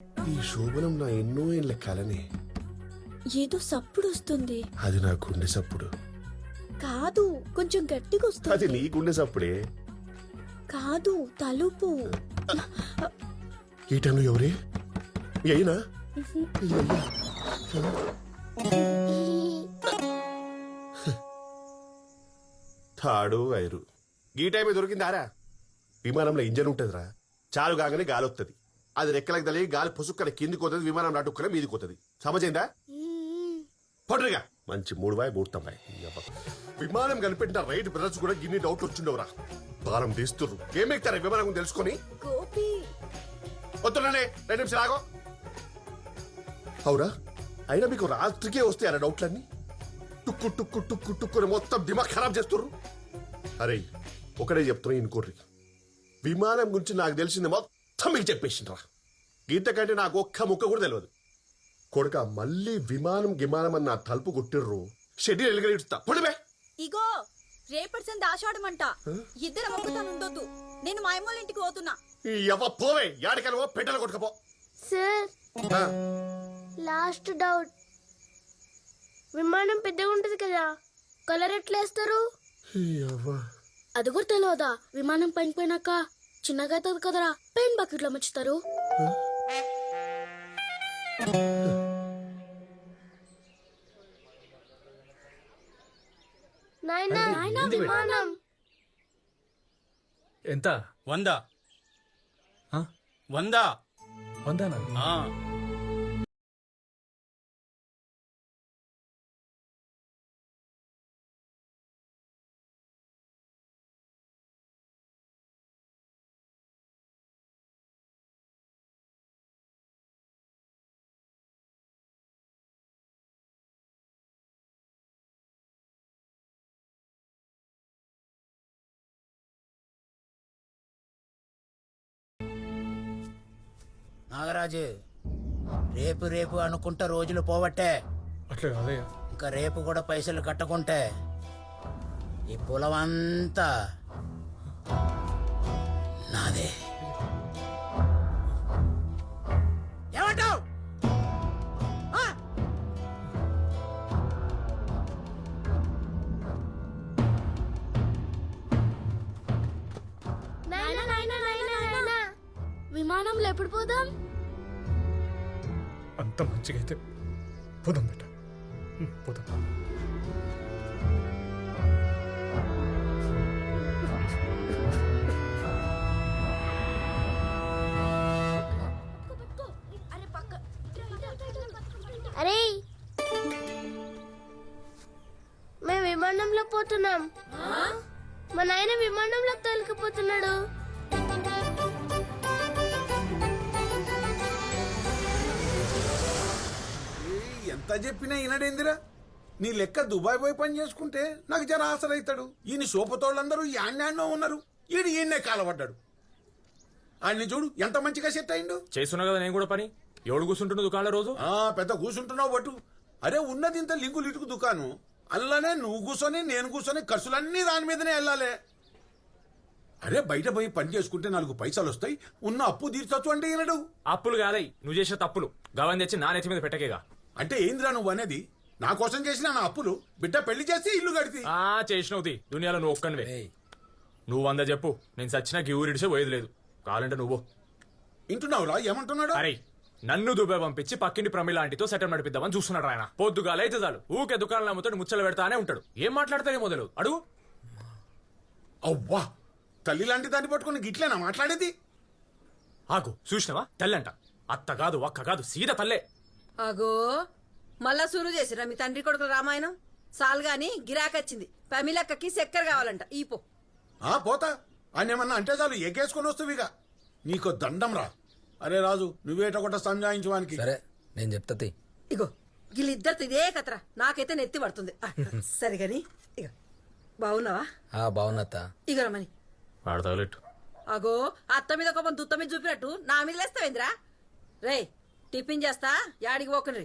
ఈ శోభనం నా ఎన్నో ఏళ్ళ కలనే. ఏదో సప్పుడు వస్తుంది. అది నా గుండె సప్పుడు. కాదు, కొంచెం గట్టిగా అది వస్తుంది. నీ గుండె సప్పుడే. కాదు, తలుపు. ఈ టైంలో ఎవరే? మీ అయినా తాడు ఐరు ఈ టైమే దొరికిందారా? విమానంలో ఇంజన్ ఉంటుందిరా, చాలు కాగానే గాలి వస్తుంది. అది రెక్కలకు తల్లి గాలి పొసుక్కల కిందికి పోతుంది, విమానం నాటుక్కల మీదికి పోతుంది. సమజైందా? పడురుగా మంచి 3 విమానం కనిపెట్టిన రైట్ బ్రదర్స్ కూడా గిన్ని డౌట్ వచ్చిండవురా. బాలం తీస్తుర్రు. ఏమెక్తారా విమానం గురించి తెలుసుకొని? గోపి, వస్తున్నానే 2 నిమిషాలు ఆగో. అవురా, అయినా మీకు రాత్రికే వస్తాయరా డౌట్లన్నీ? టుక్కు టుక్కు టుక్కు టుక్కుని మొత్తం దిమాగ్ ఖరాబ్ చేస్తుర్రు. అరే ఒకటే చెప్తున్నా ఇనుకోర్రి, విమానం గురించి నాకు తెలిసింది మొత్తం మీకు చెప్పేసిండ్రా. గీత కంటే నాకు ఒక్క ముక్క కూడా తెలియదు. కొడుక మళ్ళీ విమానం గిమానం అని నా తలుపు కొట్టిర్రు, షెడ్యూల్ ఎలుగలిస్తా పొడివే. ఇగో రేపటి సంది ఆషాఢమంట. ఇద్దరం ఒక్కతాను ఉండొద్దు. నేను మా అమ్మోళ్ళ ఇంటికి పోతున్నా. ఎవ పోవే, యాడికలవో పెట్టెలు కొట్టుకపో. Sir, last doubt. విమానం పెద్దగా ఉంటది కదా, కలర్ ఎట్లా వేస్తారు? అది కూడా తెలియదా? విమానం పైన పోయినాక చిన్నగా అవుతుంది కదరా, పెయిన్ బకెట్ లో ముంచుతారు. నాయనా, విమానం ఎంత? 100. 100. 100. నాగరాజు, రేపు రేపు అనుకుంటా రోజులు పోవట్టే. అట్లా కాదయ్యా. ఇంకా రేపు కూడా పైసలు కట్టకుంటే ఈ పొలం అంతా నాదే. ఏమంటావ్? ఆ? విమానంలో ఎప్పుడు పోదాం? అంత మంచిగా అయితే పోదాం బేట, పోదాం. అరే, మేము విమానంలో పోతున్నాం. మా నాయన విమానంలో తోలుకుపోతున్నాడు. ఎంత చెప్పినా ఈనడేందిరా? నీ లెక్క దుబాయ్ పోయి పని చేసుకుంటే నాకు జర ఆసరైతాడు. ఈయన సోపతోళ్ళందరూ యాన్యాన్నో ఉన్నారు, ఈయన ఈయన్నే కాలపడ్డాడు. ఆయన్ని చూడు ఎంత మంచిగా సెట్ అయిండు. చేస్తున్నా కదా నేను కూడా పని. ఎవడు కూర్చుంటున్న దుకాణంలో రోజు? పెద్ద కూర్చుంటున్నావు బట్టు. అరే ఉన్నది ఇంత లింకు లిటుకు దుకాణం, అల్లనే నువ్వు కూర్చొని నేను కూర్చొని ఖర్చులన్నీ దాని మీదనే వెళ్ళాలి. అరే బయట పోయి పని చేసుకుంటే 4 పైసలు వస్తాయి, ఉన్న అప్పు తీర్చొచ్చు అంటే ఈనడు. అప్పులు కాదయ్, నువ్వు చేసే తప్పులు గవని తెచ్చి నా నెత్తి మీద పెట్టకేగా. అంటే ఏందిరా నువ్వు అనేది? నా కోసం చేసిన నా అప్పులు బిడ్డ పెళ్లి చేసి ఇల్లు కడితే చేసినవుది. దునియాలో నువ్వు ఒక్కనివే. నువ్వు 100 చెప్పు, నేను సచ్చినాకి ఊరిడిసే పోయేది లేదు. కావాలంటే నువ్వు వింటున్నావురా ఏమంటున్నాడు? అరే నన్ను దుబాయ్ పంపించి పక్కింటి ప్రమిళ ఆంటీతో సెటిల్ నడిపిద్దామని చూస్తున్నాడు ఆయన. పొద్దుగాల అయితే చాలు ఊకే దుకాణంలో అమ్ముతాడు, ముచ్చలు పెడతానే ఉంటాడు. ఏం మాట్లాడతానే మొదలు అడుగు. అవ్వా, తల్లి లాంటి దాన్ని పట్టుకుని గిట్లేనా మాట్లాడేది? ఆగు, చూసినవా? తల్లంట. అత్త కాదు, ఒక్క కాదు, సీద తల్లే. అగో మళ్ళా సురు చేసిరా మీ తండ్రి కొడుకుల రామాయణం. సాల్గాని గిరాకొచ్చింది, పమిలక్కకి చక్కెర కావాలంట. ఈపో పోతా ఆయన ఏమన్నా అంటే చాలు ఎగేసుకొని వస్తువిగా. నీకు దండం రా. అరే రాజు, నువ్వేట కూడా సంజాయించడానికి. సరే నేను చెప్తా. ఇగో వీళ్ళిద్దరితో ఇదే కథరా, నాకైతే నెత్తి పడుతుంది. సరిగాని ఇగో బాగున్నావా? బాగున్నత్త. ఇగో రమని వాడతావులెట్టు. అగో అత్త మీద కోపం దుత్త మీద చూపినట్టు నా మీద లేస్తావేంద్రా? రే టిఫిన్ చేస్తా, యాడికి పోకండి.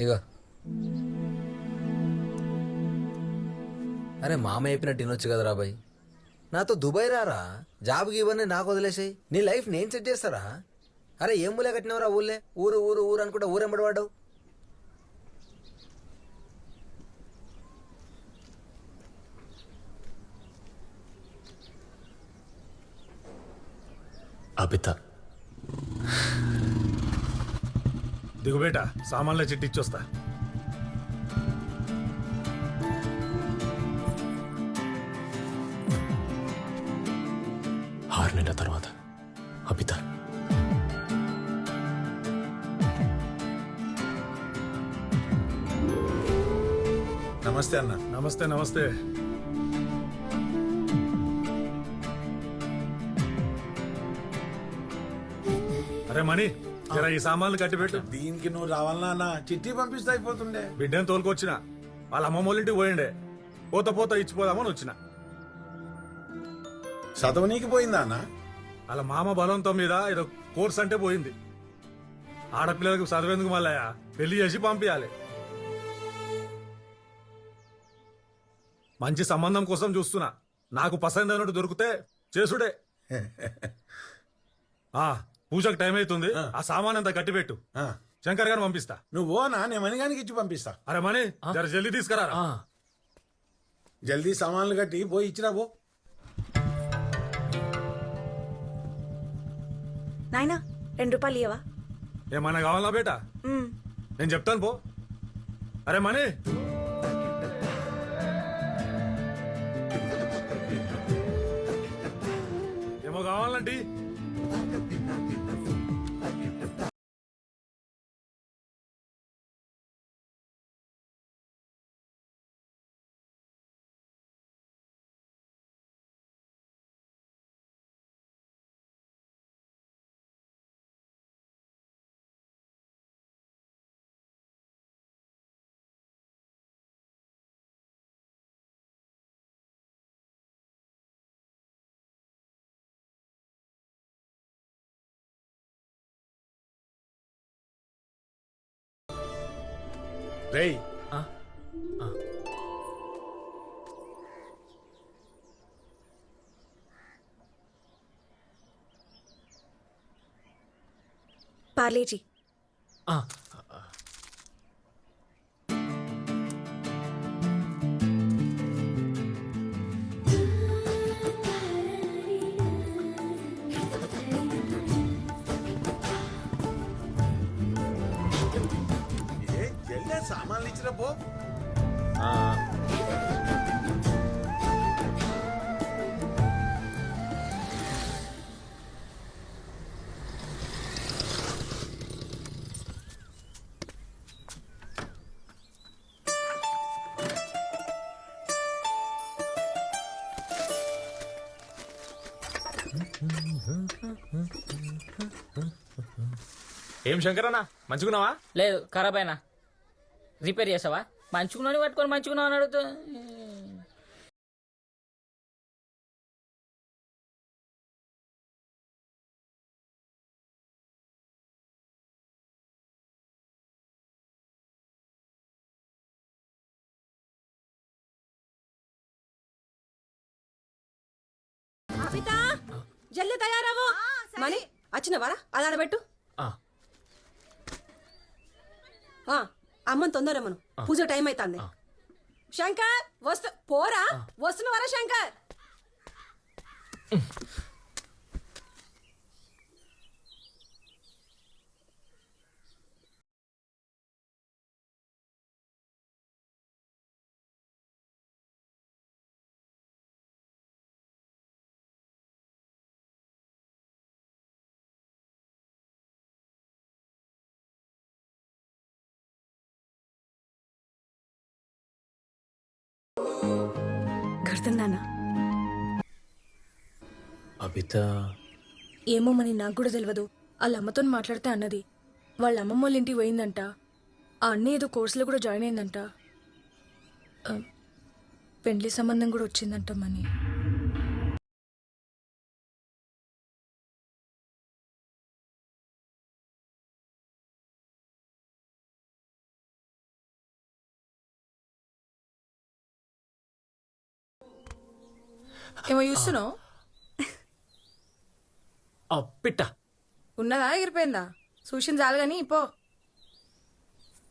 ఇగో అరే మామ చెప్పినట్టు తినొచ్చు కదరా బాయ్. నాతో దుబాయ్ రారా, జాబ్కి ఇవన్నీ నాకు వదిలేసాయి, నీ లైఫ్ నేను సెట్ చేస్తారా. అరే ఏం ఊలే కట్టినవరా, ఊళ్ళే ఊరు ఊరు ఊరు అనుకుంటా ఊరెంబడి పడ్డావు. అబిత దిగుబేట సామాన్ల చిట్టి ఇచ్చొస్తా. ఆరు నెలల తర్వాత అబిత నమస్తే అన్న. నమస్తే నమస్తే. అరే మణి, జర ఈ సామాన్లు కట్టిపెట్టు. దీనికి నువ్వు రావాలన్నా అన్న, చిట్టి పంపిస్తే అయిపోతుండే. బిడ్డను తోలుకొచ్చిన, వాళ్ళ అమ్మమ్మ వాళ్ళ ఇంటికి పోయిండే, పోత పోత ఇచ్చిపోదామని వచ్చిన. చదవనీకి పోయిందా అన్న? వాళ్ళ మామ బలవంతం మీద ఏదో కోర్స్ అంటే పోయింది. ఆడపిల్లలకు చదివేందుకు మళ్ళా పెళ్లి చేసి పంపించాలి. మంచి సంబంధం కోసం చూస్తున్నా, నాకు పసంద్ అయినట్టు దొరికితే చేసుడే. ఆ పూజకు టైం అవుతుంది, ఆ సామాన్ అంతా కట్టిపెట్టు, ఆ, శంకర్ గారిని పంపిస్తా. నువ్వు పోనా, నేను మణిగానికి ఇచ్చి పంపిస్తా. అరే మణి, జర జల్దీ తీసుకురా. జల్దీ సామాన్లు కట్టి పోయి ఇచ్చిరా పో. నాయనా 2 రూపాయలు ఇవ్వవా? ఏమన్నా కావాలా బేటా? నేను చెప్తాను పో. అరే మణి, ఏమో కావాలండి. రేయ్, పార్లేజీ. జల్దీ సామాన్లు ఇచ్చిరా పో. ఏం శంకరన్నా, మంచుకున్నావా? లేదు, ఖరాబ్ అయినా. రిపేర్ చేసావా? మంచుకున్నాను పట్టుకొని మంచుకున్నావు అని అడుగుతా. అబిత జల్దీ తయారవు. మణి వచ్చినవారా? అది ఆడబెట్టు. అమ్మని తొందరమ్మను, పూజ టైం అవుతుంది. శంకర్ పోరా, వస్తున్నవారా శంకర్? గడుతున్నానా? అబిత ఏమో మరి, నాకు కూడా తెలియదు. వాళ్ళ అమ్మతో మాట్లాడితే అన్నది వాళ్ళ అమ్మమ్మ వాళ్ళ ఇంటికి పోయిందంట. ఆ అన్న ఏదో కోర్సులో కూడా జాయిన్ అయిందంట. పెండ్లి సంబంధం కూడా వచ్చిందంట మని. ఏమో చూస్తున్నావు? పిట్ట ఉన్నదా ఎగిరిపోయిందా? చూసిన చాలు గాని పో.